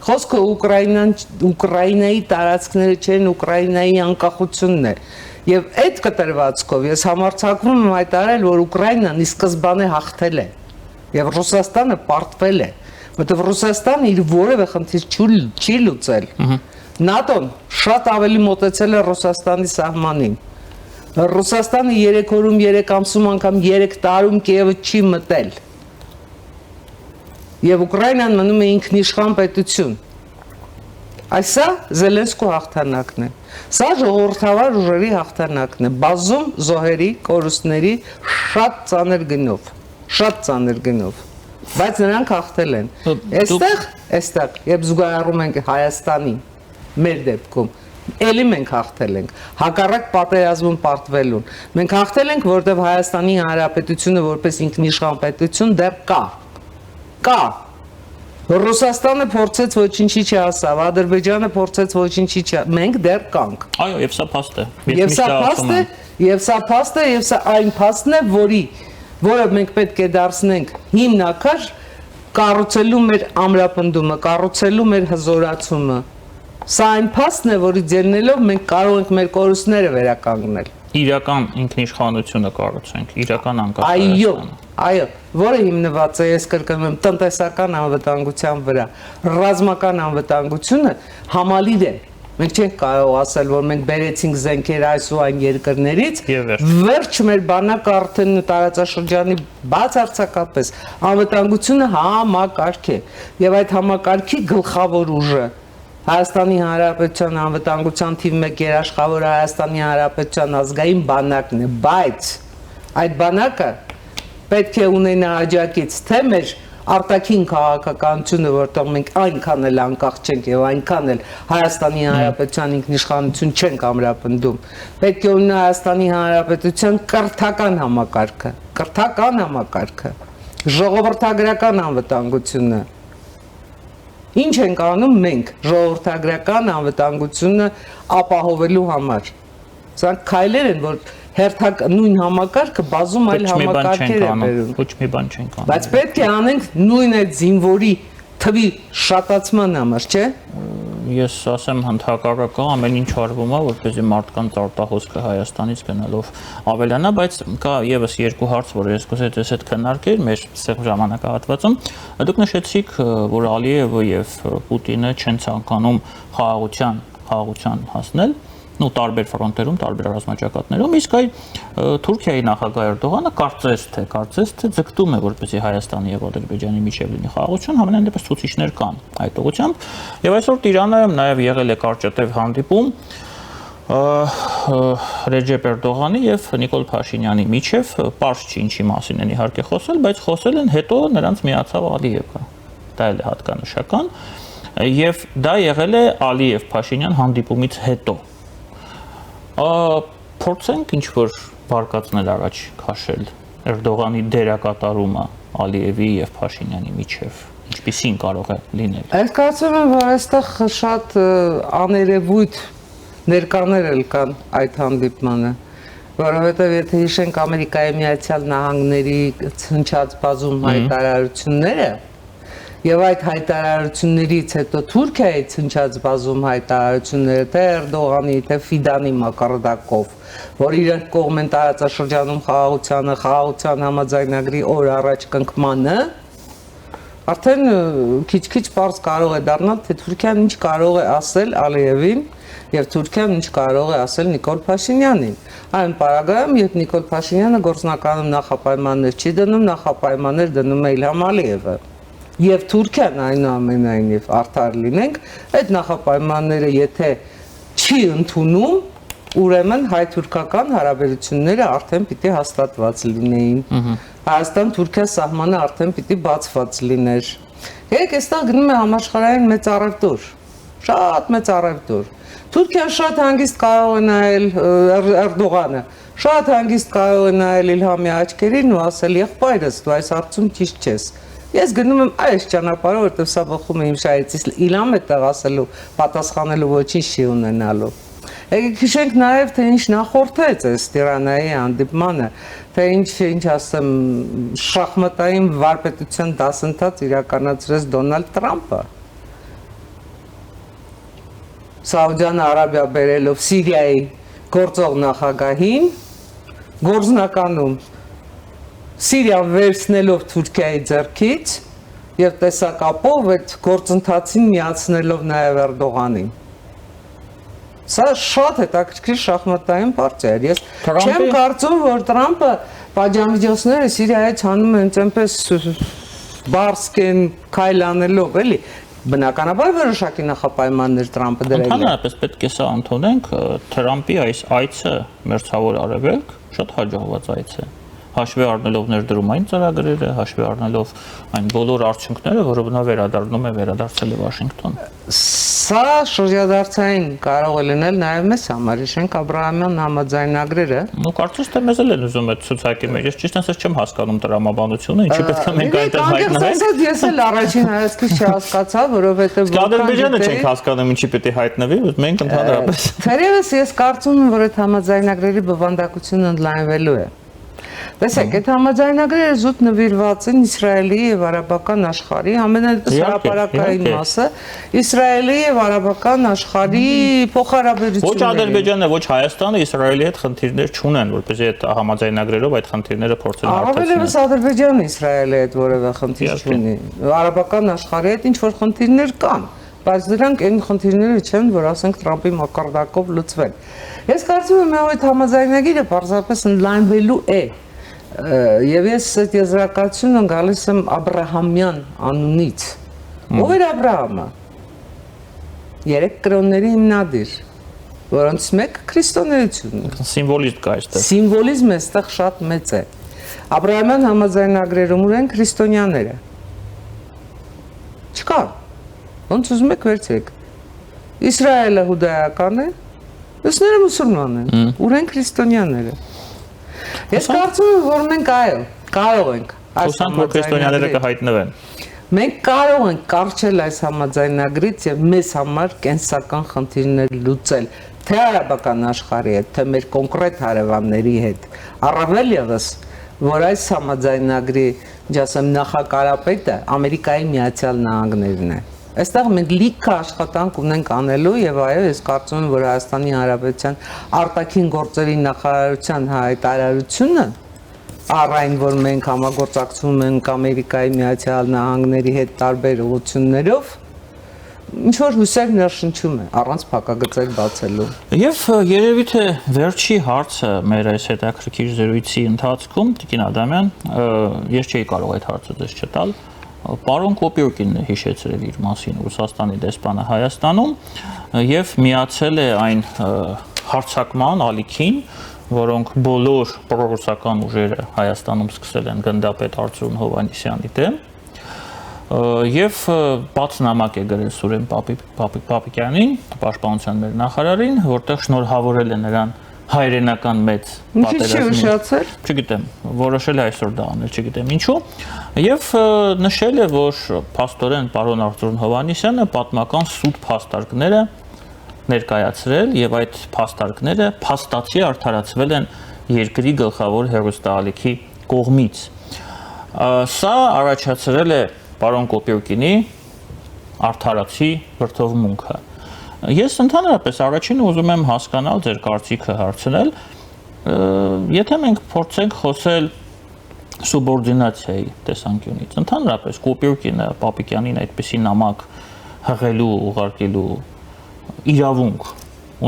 Խոսքը Ուկրաինայի տարածքները չեն, Ուկրաինայի անկախությունն է։ Եվ այդ կտրվածքով ես համարձակվում եմ հայտարարել, որ Ուկրաինան ի սկզբանե հաղթել է, եւ Ռուսաստանը պարտվել է, որտեղ Ռուսաստանը իր որևէ խնդիր չի լուծել։ ՆԱՏՕ-ն շատ ավելի մոտեցել է Ռուսաստանի սահմանին։ Ռուսաստանը 3 օրում, 3 ամսում, անգամ 3 տարում Կիևը չի մտել։ Եվ Ուկրաինան մնում է ինքնիշխան պետություն։ Այսա Զելենսկու հաղթանակն է։ Սա ժողովրդավար ուժերի հաղթանակն է։ Բազում զոհերի, կորուստների շատ ծանր գնով։ Բայց նրանք հաղթել են։ Այստեղ, երբ զուգահեռում ենք Հայաստանին, մեր դեպքում, էլի մենք հաղթել ենք, հակառակ պատերազմում պարտվելուն։ Մենք հաղթել ենք, որտեղ Հայաստանի Հանրապետությունը որպես ինքնիշխան պետություն դեռ կա։ Ռուսաստանը փորձեց ոչինչի չհասավ, Ադրբեջանը փորձեց ոչինչի չհասավ, մենք դեռ կանք։ Այո, եւ սա փաստ է։ Եվ սա փաստ է, եւ սա այն փաստն է, որը մենք պետք է դարձնենք հիմնական կառուցելու մեր ամրապնդումը, կառուցելու մեր հզորացումը։ Սա այն փաստն է, որից ելնելով մենք կարող ենք մեր կորուստները վերականգնել։ Իրական ինքնիշխանությունը կառուցենք, իրական անկախությունը։ Այո, որը հիմնված է, ես կրկնում եմ, տնտեսական անվտանգության վրա, ռազմական անվտանգությունը համալիր է։ Մենք չենք կարող ասել, որ մենք բերեցինք զենքեր այս ու այն երկրներից, վերջ մեր բանակը արդեն տարածաշրջանի բացարձակապես անվտանգությունը համակարգ է, եւ այդ համակարգի գլխավոր ուժը Հայաստանի Հանրապետության անվտանգության թիվ 1 երաշխավորը Հայաստանի Հանրապետության ազգային բանակն է, բայց այդ բանակը պետք է ունենա աջակից թե մեր արտաքին քաղաքականությունը, որտեղ մենք այնքան էլ անկախ չենք եւ այնքան էլ Հայաստանի Հանրապետության ինքնիշխանություն չենք ամրապնդում, պետք է ունենա Հայաստանի Հանրապետության կրթական համակարգը, ժողովրդագրական անվտանգությունը։ Ինչ ենք անում մենք ժողովրդագրական անվտանգությունը ապահովելու համար։ Սա քայլեր են, որ նույն համակարգը բազում այլ համակարգեր է բերում։ Ոչ մի բան չենք անում։ Բայց պետք է անենք նույն այդ զինվորի թվի շատացման համար, չէ՞։ Ես ասեմ հնդհակառակը ամեն ինչ արվում է, որպեսզի մարդկանց արտահոսքը Հայաստանից գնալով ավելանա, բայց կա եւս երկու հարց, որ ես կուզեի դες հետ քննարկել մեր սեղ ժամանակահատվածում։ Դուք նշեցիք, որ Ալիևը եւ Պուտինը չեն ցանկանում խաղաղության հասնել, տարբեր ֆրոնտերում, տարբեր ռազմաճակատներում, իսկ այ Թուրքիայի նախագահ Էրդողանը կարծես թե ձգտում է, որպեսզի Հայաստանի եւ Ադրբեջանի միջև լինի խաղաղություն, համենայն դեպս ցուցիչներ կան այդ ուղղությամբ, եւ այսօր Տիրանը նաեւ եղել է կարճատև հանդիպում Ռեջեփ Էրդողանի եւ Նիկոլ Փաշինյանի միջև, պարզ չի ինչի մասին են իհարկե խոսել, բայց խոսել են, հետո նրանց միացավ Ալիևը։ Դա էլ է հատկանշական, եւ դա եղել է Ալիև-Փաշինյան հանդիպումից հետո։ Փորձենք ինչ-որ բարկացնել առաջ քաշել Էրդողանի դերակատարումը Ալիևի եւ Փաշինյանի միջև, ինչպիսին կարող է լինել։ Ես կարծում եմ, որ այստեղ շատ աներևույթ ներկաներ էլ կան այդ հանդիպմանը։ Որովհետև եթե հիշենք Ամերիկայի Միացյալ Նահանգների հնչած բազում հայտարարությունները եւ այդ հայտարարություններից հետո Թուրքիայից հնչած բազում հայտարարությունները թե Էրդողանի, թե Ֆիդանի մակարդակով, որ իրենք կողմ են տարածաշրջանում խաղաղության համաձայնագրի օր առաջ կնքմանը, արդեն քիչ-քիչ պարզ կարող է դառնալ, թե Թուրքիան ինչ կարող է ասել Ալիևին եւ Թուրքիան ինչ կարող է ասել Նիկոլ Փաշինյանին։ Այն պարագայում, երբ Նիկոլ Փաշինյանը գործնականում նախապայմաններ չի դնում, նախապայմաններ դնում է Իլհամ Ալիևը։ Եվ Թուրքիան այնուամենայնիվ արդար լինենք, այդ նախապայմանները եթե չի ընդունում, ուրեմն հայ-թուրքական հարաբերությունները արդեն պիտի հաստատված լինեին։ Հայաստան-Թուրքիա սահմանը արդեն պիտի բացված լիներ։ Երեք այստեղ գնում է համաշխարհային մեծ առևտուր, շատ մեծ առևտուր։ Թուրքիան շատ հանգիստ կարող է նայել Էրդողանը, շատ հանգիստ կարող է նայել Իլհամի աչքերին ու ասել եղբայրս, դու այս հարցում ճիշտ չես։ Ես գնում եմ այս ճանապարհով, որտեղ սա բխում է իմ շահից, Իլհամ է տեղ ասելու, պատասխանելու ոչինչ չի ունենալու։ Եկեք հիշենք նաև, թե ինչ նախորդեց այս Տիրանայի հանդիպմանը, թե ինչ ասեմ, շախմատային վարպետության դասընթաց իրականացրեց Դոնալդ Տրամպը։ Սաուդյան Արաբիա բերելով Սիրիայի գործող նախագահին, գործնականում Սիրիան վերցնելով Թուրքիայի ձեռքից եւ տեսակապով այդ գործընթացին միացնելով նաեւ Էրդողանին։ Սա շատ հետաքրքիր շախմատային պարտիա էր։ Ես չեմ կարծում, որ Տրամպը պատժամիջոցները Սիրիայից հանում են այնպես բարսկեն քայլ անելով, էլի։ Բնականաբար որոշակի նախապայմաններ Տրամպը դրել է։ Ընդհանրապես պետք է սա ընդունենք, Տրամպի այս այցը Մերձավոր Արևելք շատ հաջողված այց է։ Հաշվի առնելով ներդրումային ծրագրերը, հաշվի առնելով այն բոլոր արդյունքները, որը բնավ վերադառնում է վերադարձել է Վաշինգտոն։ Սա շրջադարձային կարող է լինել նաև մեզ համար, հիշենք Աբրահամյան համաձայնագրերը։ Ну կարծես թե մեզ էլ են ուզում այդ ցուցակի մեջ։ Ես ճիշտ ասած չեմ հասկանում տրամաբանությունը, ինչի պետք է մենք այնտեղ հայտնվենք։ Ես էլ առաջին հայացքից չհասկացա, որովհետև Ադրբեջանը չենք հասկանում ինչի պետք է հայտնվի, մենք ընդհանրապես։ Թերևս ես կարծում եմ, որ այդ համաձայնագրերի բովանդակությունը ընդլայնվելու է։ Տեսեք, այդ համաձայնագրերը զուտ նվիրված են Իսրայելի եւ արաբական աշխարհի ամենահրապարակային մասը, Իսրայելի եւ արաբական աշխարհի փոխհարաբերությունները։ Ոչ Ադրբեջանը, ոչ Հայաստանը Իսրայելի հետ խնդիրներ չունեն, որպեսզի այդ համաձայնագրերով այդ խնդիրները փորձեն հարթեցնել։ Ավելևս Ադրբեջանը Իսրայելի հետ որևէ խնդիր չունի։ Արաբական աշխարհի հետ ինչ որ խնդիրներ կան, բայց դրանք այն խնդիրները չեն, որ ասենք Տրամպի մակարդակով լուծվել։ Ես կարծում եմ, որ այդ համաձայնագիրը պարզապես ընդլայնվելու է։ Եվ ես այդ եզրակացությունը գալիս եմ Աբրահամյան անունից։ Ով էր Աբրահամը։ 3 կրոնների հիմնադիր, որոնց մեկը քրիստոնեությունն է։ Սիմվոլիզմ կա այստեղ։ Սիմվոլիզմը այստեղ շատ մեծ է։ Աբրահամյան համաձայնագրերում ունեն քրիստոնյաները։ Չկա։ Ոնց ուզում եք վերցրեք։ Իսրայելը հուդայական է, մյուսները մուսուլման են, ունեն քրիստոնյաները։ Ես կարծում եմ, որ մենք կարող ենք այս քրիստոնյաները կհայտնվեն։ Մենք կարող ենք կարճել այս համաձայնագրից եւ մեզ համար կենսական խնդիրներ լուծել, թե արաբական աշխարհի հետ, թե մեր կոնկրետ հարևանների հետ։ Առավել եւս, որ այս համաձայնագրի, ասեմ, նախակարապետը Ամերիկայի Միացյալ Նահանգներն է։ Այստեղ մենք լիքը աշխատանք ունենք անելու եւ այո, ես կարծում եմ, որ Հայաստանի Հանրապետության արտաքին գործերի նախարարության հայտարարությունը առ այն, որ մենք համագործակցում ենք Ամերիկայի Միացյալ Նահանգների հետ տարբեր ուղղություններով, ինչ որ հույսեր ներշնչում է առանց փակագծեր բացելու։ Եվ երևի թե վերջի հարցը մեր այս հետաքրքիր զրույցի ընթացքում, Տիկին Ադամյան, ես չէի կարող այդ հարցը ձեզ չտալ, Պարոն Կոպյոկինն է հիշեցրել իր մասին Ռուսաստանի դեսպանը Հայաստանում եւ միացել է այն հարձակման ալիքին, որոնք բոլոր պրոռուսական ուժերը Հայաստանում սկսել են գնդապետ Արծրուն Հովհաննիսյանի դեմ եւ բաց նամակ է գրել Սուրեն Պապիկյանին, պաշտպանության մեր նախարարին, որտեղ շնորհավորել է նրան հայրենական մեծ պատերազմին։ Չգիտեմ, որոշել է այսօր դա անել, չգիտեմ ինչու։ Եվ նշել է, որ փաստորեն պարոն Արծրուն Հովհաննիսյանը պատմական սուտ փաստարկները ներկայացրել եւ այդ փաստարկները փաստացի արդարացվել են երկրի գլխավոր հերոստալիքի կողմից։ Սա առաջացրել է պարոն Կոպյուրկինի արդարացի վրդովմունքը։ Ես ընդհանրապես առաջինը ուզում եմ հասկանալ ձեր կարծիքը հարցնել, եթե մենք փորձենք խոսել սուբորդինացիայի տեսանկյունից, ընդհանրապես Կոպյուրկինը Պապիկյանին այդպիսի նամակ հղելու, ուղարկելու իրավունք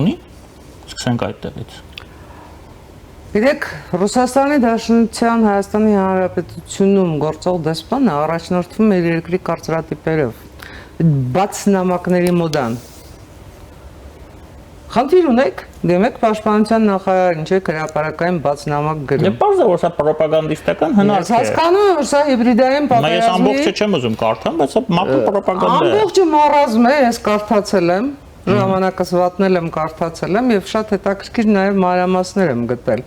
ունի։ Սկսենք այդտեղից։ Գիտեք, Ռուսաստանի Դաշնության Հայաստանի Հանրապետությունում գործող դեսպանը առաջնորդվում է երկրի կարծրատիպերով, բաց նամակների մոդան։ Խնդիր ունեք, դեմեք պաշտպանության նախարարին, չէ, հրապարակային բաց նամակ գրում։ Դե պարզ է, որ սա պրոպագանդիստական հնարք է։ Ես հասկանում եմ, որ սա հիբրիդային Ես պատերազմի ամբողջը չեմ ուզում կարդամ, բայց սա մաքուր պրոպագանդա է։ ամբողջը մառազմ է, ես կարդացել եմ, ժամանակս վատնել եմ, կարդացել եմ եւ շատ հետաքրքիր նաեւ մանրամասներ եմ գտել։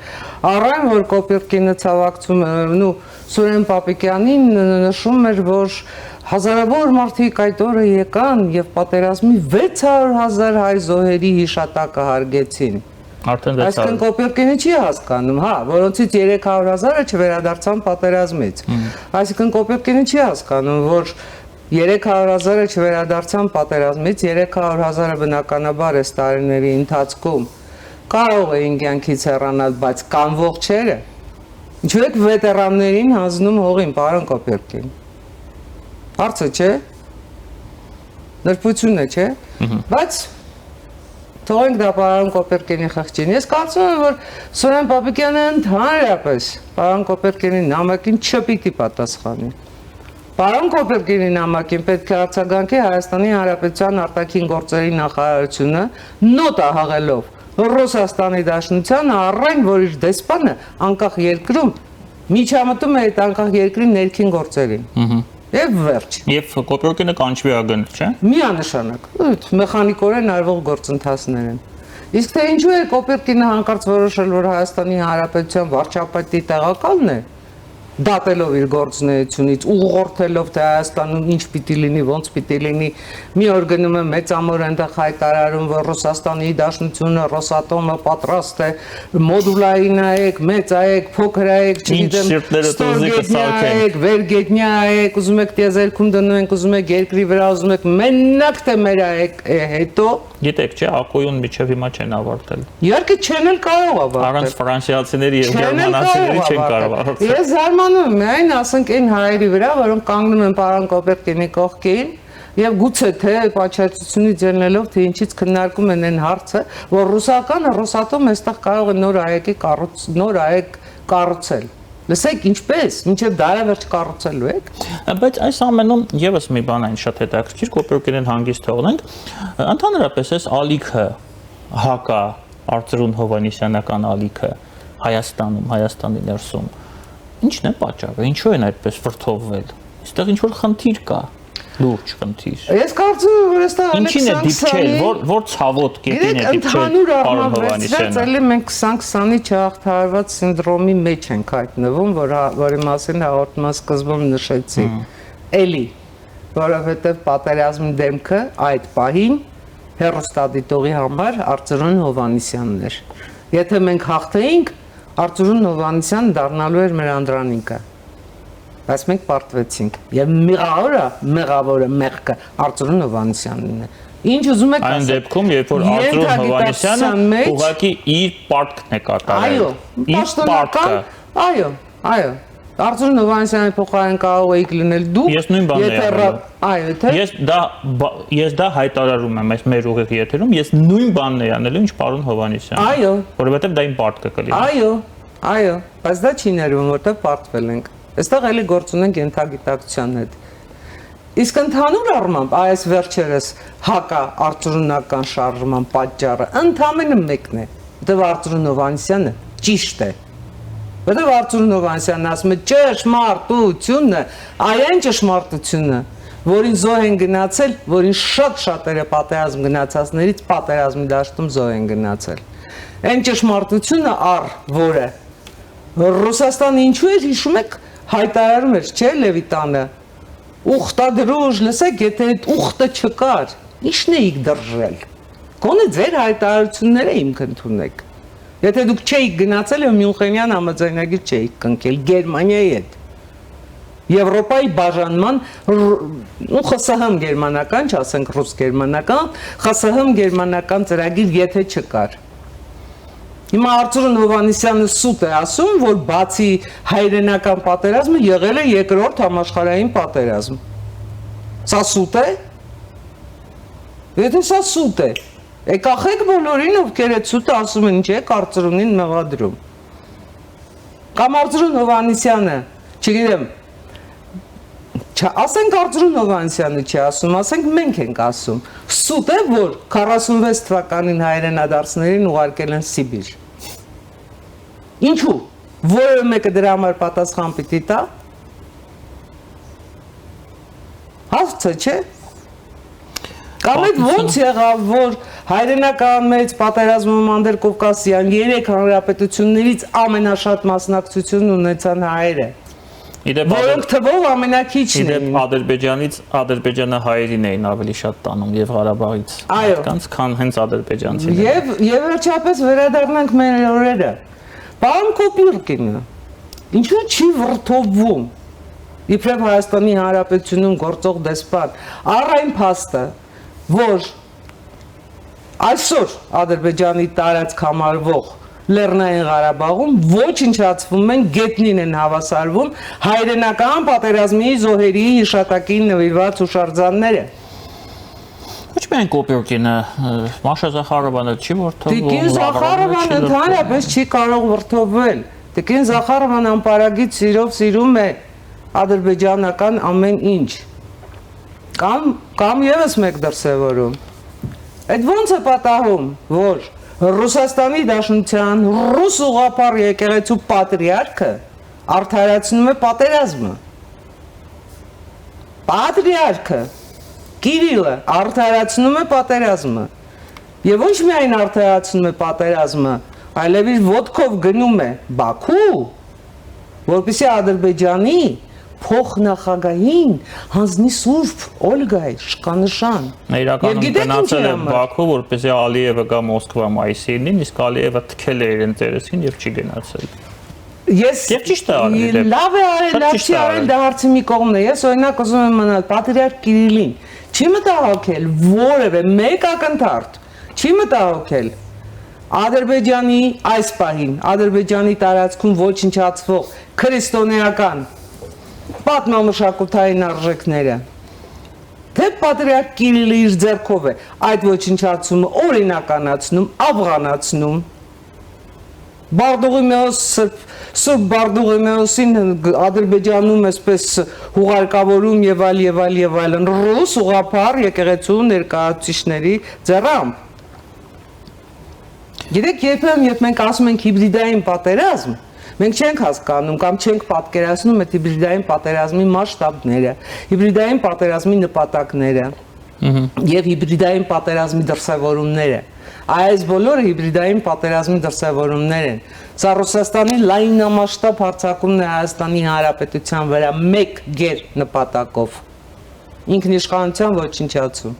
Առայն որ Կոպյուրկինը ցավակցում ու Սուրեն Պապիկյանին նշում էր, որ հազարավոր մարդիկ այդ օրը եկան եւ պատերազմի 600,000 հայ զոհերի հիշատակը հարգեցին։ Արդեն Այսինքն Կոպյուրկինը չի հասկանում, հա, որոնցից 300,000-ը չվերադարձան պատերազմից։ Այսինքն Կոպյուրկինը չի հասկանում, որ 300,000-ը չվերադարձան պատերազմից, 300,000-ը բնականաբար այս տարիների ընթացքում կարող էին կյանքից հեռանալ, բայց կանվող չերը։ Ինչու եք վետերաններին հանձնում հողին, պարոն Կոպյուրկին։ Հարցը չէ։ Նրբություն է, չէ։ Բայց թողենք դա պարոն Կոպյուրկինի խղճին։ Ես կարծում եմ, որ Սուրեն Պապիկյանը ընդհանրապես պարոն Կոպյուրկինի նամակին չպիտի պատասխանի։ Պարոն Կոպյուրկինի նամակին պետք է արձագանքի Հայաստանի Հանրապետության արտաքին գործերի նախարարությունը նոտա հղելով Ռուսաստանի Դաշնությանը առայն որ իր դեսպանը անկախ երկրում միջամտում է այդ անկախ երկրի ներքին գործերին։ Եվ վերջ։ Եվ Կոպյուրկինը կանչվի ագն, չէ՞։ Միանշանակ, մեխանիկորեն արվող գործընթացներ են։ Իսկ թե ինչու է Կոպյուրկինը հանկարծ որոշել, որ Հայաստանի Հանրապետության վարչապետի տեղակալն է, դատելով իր գործունեությունից, ուղղորդելով թե Հայաստանում ինչ պիտի լինի, ոնց պիտի լինի, մի օր գնում է մեծամոր այնտեղ հայտարարում, որ Ռուսաստանի Դաշնությունը, Ռոսատոմը պատրաստ է մոդուլային այեք, մեծ այեք, փոքր այեք, չգիտեմ, ստորգետնյա, վերգետնյա այեք, ուզում եք տիեզերքում դնում ենք, ուզում եք երկրի վրա, ուզում եք մենակ թե մեր այեք հետո։ Գիտեք, չէ, ակոյուն միջև հիմա չեն ավարտել։ Իհարկե չեն էլ կարող ավարտել։ Առանց ֆրանսիացիների եւ գերմանացիների չեն կարող ավարտել։ Ես զարմանում եմ այն, ասենք այն հայերի վրա, որոնք կանգնում են պարոն Կոպյուրկինի կողքին եւ գուցե թե պատշաճությունից ելնելով թե ինչից քննարկում են այն հարցը, որ ռուսականը Ռոսատոմ այստեղ կարող է նոր այեք կառուցել։ Լսեք, ինչպես, մինչև դարավերջ կառուցելու եք։ Բայց այս ամենում եւս մի բան այն շատ հետաքրքիր, Կոպյուրկինին հանգիստ թողնենք։ Ընդհանրապես այս ալիքը հակա Արծրուն Հովհաննիսյանական ալիքը Հայաստանում, Հայաստանի ներսում ինչն է պատճառը, ինչու են այդպես վրդովվել։ Այստեղ ինչ որ խնդիր կա, լուրջ խնդիր։ Ես կարծում եմ, որ այստեղ Ինչին է դիպչել, որ ցավոտ կետին է դիպչել պարոն Հովհաննիսյանը։ Այլ մենք 2020-ի չհաղթահարված սինդրոմի մեջ ենք հայտնվում, որի մասին հաղորդման սկզբում նշեցի։ Էլի, որովհետև պատերազմի դեմքը այդ պահին հեռուստադիտողի համար Արծրուն Հովհաննիսյանն էր։ Եթե մենք հաղթեինք, Արծրուն Հովհաննիսյանը դառնալու էր մեր անդրանիկը։ Բայց մենք պարտվեցինք եւ մեղավորը մեղքը Արծրուն Հովհաննիսյանն է։ Ինչ ուզում եք ասել։ Այն դեպքում, երբ որ Արծրուն Հովհաննիսյանը ուղղակի իր պարտքն է կատարել։ Իր պարտքը։ Այո։ Արծրուն Հովհաննիսյանի փոխարեն կարող էիք լինել դուք։ Ես նույն բանն եմ ասում։ Այո, թե։ Ես դա հայտարարում եմ այս մեր ուղիղ եթերում, ես նույն բանն եմ անելու, ինչ պարոն Հովհաննիսյանը։ Այո։ Որովհետև դա իմ պարտքը կլինի։ Այո, բայց դա չի ներվում, որտեղ պարտվել ենք։ Այստեղ էլի գործ ունենք ենթագիտակցության հետ։ Իսկ ընդհանուր առմամբ այս վերջերս հակա արծրունական շարժման պատճառը ընդամենը մեկն է, որտեղ Արծրուն Հովհաննիսյանը ճիշտ է։ Որտեղ Արծրուն Հովհաննիսյանն ասում է ճշմարտությունը, այն ճշմարտությունը, որին զոհ են գնացել, որին շատ-շատերը պատերազմ գնացածներից պատերազմի դաշտում զոհ են գնացել։ Այն ճշմարտությունը որը Ռուսաստանը ինչու էր հիշում եք հայտարարում էր, չէ, Լևիտանը, ուխտադրուժ, լսեք, եթե այդ ուխտը չկար, ի՞նչն էիք դրժել։ Գոնե ձեր հայտարարությունները իմ կընդունեք։ Եթե դուք չէիք գնացել եւ Մյունխենյան համաձայնագիր չէիք կնքել Գերմանիայի հետ։ Եվրոպայի բաժանման ու ԽՍՀՄ գերմանական, չասենք ռուս-գերմանական, ԽՍՀՄ գերմանական ծրագիր եթե չկար։ Հիմա Արծրուն Հովհաննիսյանը սուտ է ասում, որ բացի հայրենական պատերազմը եղել է երկրորդ համաշխարհային պատերազմ։ Սա սուտ է։ Եթե սա սուտ է, կախեք բոլորին, ովքեր այդ սուտը ասում են, չէ, Արծրունին մեղադրում։ Կամ Արծրուն Հովհաննիսյանը, չգիտեմ, ասենք Արծրուն Հովհաննիսյանը չի ասում, ասենք մենք ենք ասում։ Սուտ է, որ 46 թվականին հայրենադարձներին ուղարկել են Սիբիր։ Ինչու՞։ Որևէ մեկը դրա համար պատասխան պիտի տա։ Հարցը չէ։ Կամ այդ ոնց եղավ, որ հայրենական մեծ պատերազմում Անդրկովկասյան 3 հանրապետություններից ամենաշատ մասնակցություն ունեցան հայերը։ Որոնք թվով ամենակիչն էին։ Իդեպ Ադրբեջանը հայերին էին ավելի շատ տանում եւ Ղարաբաղից կանց, քան հենց ադրբեջանցիները։ Եվ վերջապես վերադառնանք մեր օրերը։ Պարոն Կոպիրկինը, ինչու չի վրթովվում իբրև Հայաստանի Հանրապետությունում գործող դեսպան, առ այն փաստը, որ այսօր Ադրբեջանի տարածք համարվող Լեռնային Ղարաբաղում ոչնչացվում են, գետնին են հավասարվում հայրենական պատերազմի զոհերի հիշատակին նվիրված հուշարձանները։ Ոչ միայն Կոպիրկինը, Մաշա Զախարովանը չի վրթովվում։ Տիկին Զախարովանը ընդհանրապես չի կարող վրթովվել։ Տիկին Զախարովան անպարագիծ սիրով սիրում է ադրբեջանական ամեն ինչ։ Կամ եւս մեկ դրսևորում։ Այդ ոնց է պատահում, որ Ռուսաստանի Դաշնության ռուս ուղղափառ եկեղեցու պատրիարքը արդարացնում է պատերազմը։ Պատրիարքը Կիրիլը արդարացնում է պատերազմը։ Եվ ոչ միայն արդարացնում է պատերազմը, այլև իր ոտքով գնում է Բաքու, որպեսզի Ադրբեջանի փոխնախագահին հանձնի Սուրբ Օլգայի շքանշան։ Իրականում գնացել է Բաքու, որպեսզի Ալիևը գա Մոսկվա մայիսին, իսկ Ալիևը թքել է իրեն ծերեսին եւ չի գնացել։ Ես ճիշտ է արել։ Լավ է արել, լավ չի արել, դա հարցի մի կողմն է։ Ես օրինակ ուզում եմ մնալ Պատրիարք Կիրիլին։ Չի մտահոգել որևէ մեկ ակնթարթ, չի մտահոգել Ադրբեջանի այս պահին, Ադրբեջանի տարածքում ոչնչացվող քրիստոնեական պատմամշակութային արժեքները։ Թե Պատրիարք Կիրիլը իր ձեռքով է այդ ոչնչացումը օրինականացնում, ավղանացնում։ Բարդուղիմեոս Սուրբ Բարդուղիմեոսին Ադրբեջանում այսպես հուղարկավորում եւ այլն ռուս ուղղափառ եկեղեցու ներկայացուցիչների ձեռամբ։ Գիտեք, երբ մենք ասում ենք հիբրիդային պատերազմ, մենք չենք հասկանում կամ չենք պատկերացնում այդ հիբրիդային պատերազմի մասշտաբները, հիբրիդային պատերազմի նպատակները եւ հիբրիդային պատերազմի դրսևորումները։ Այս բոլորը հիբրիդային պատերազմի դրսևորումներ են։ Սա Ռուսաստանի լայնամասշտաբ հարձակումն է Հայաստանի Հանրապետության վրա մեկ գեր նպատակով։ Ինքնիշխանության ոչնչացում։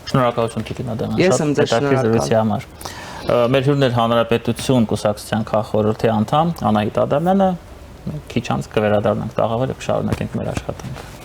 Շնորհակալություն Տիկին Ադամյան։ Ես եմ ձեզ շնորհակալ։ Մեր հյուրն էր Հանրապետություն կուսակցության քաղխորհրդի անդամ Անահիտ Ադամյանը։ Քիչ անց կվերադառնանք տաղավար եւ կշարունակենք մեր աշխատանքը։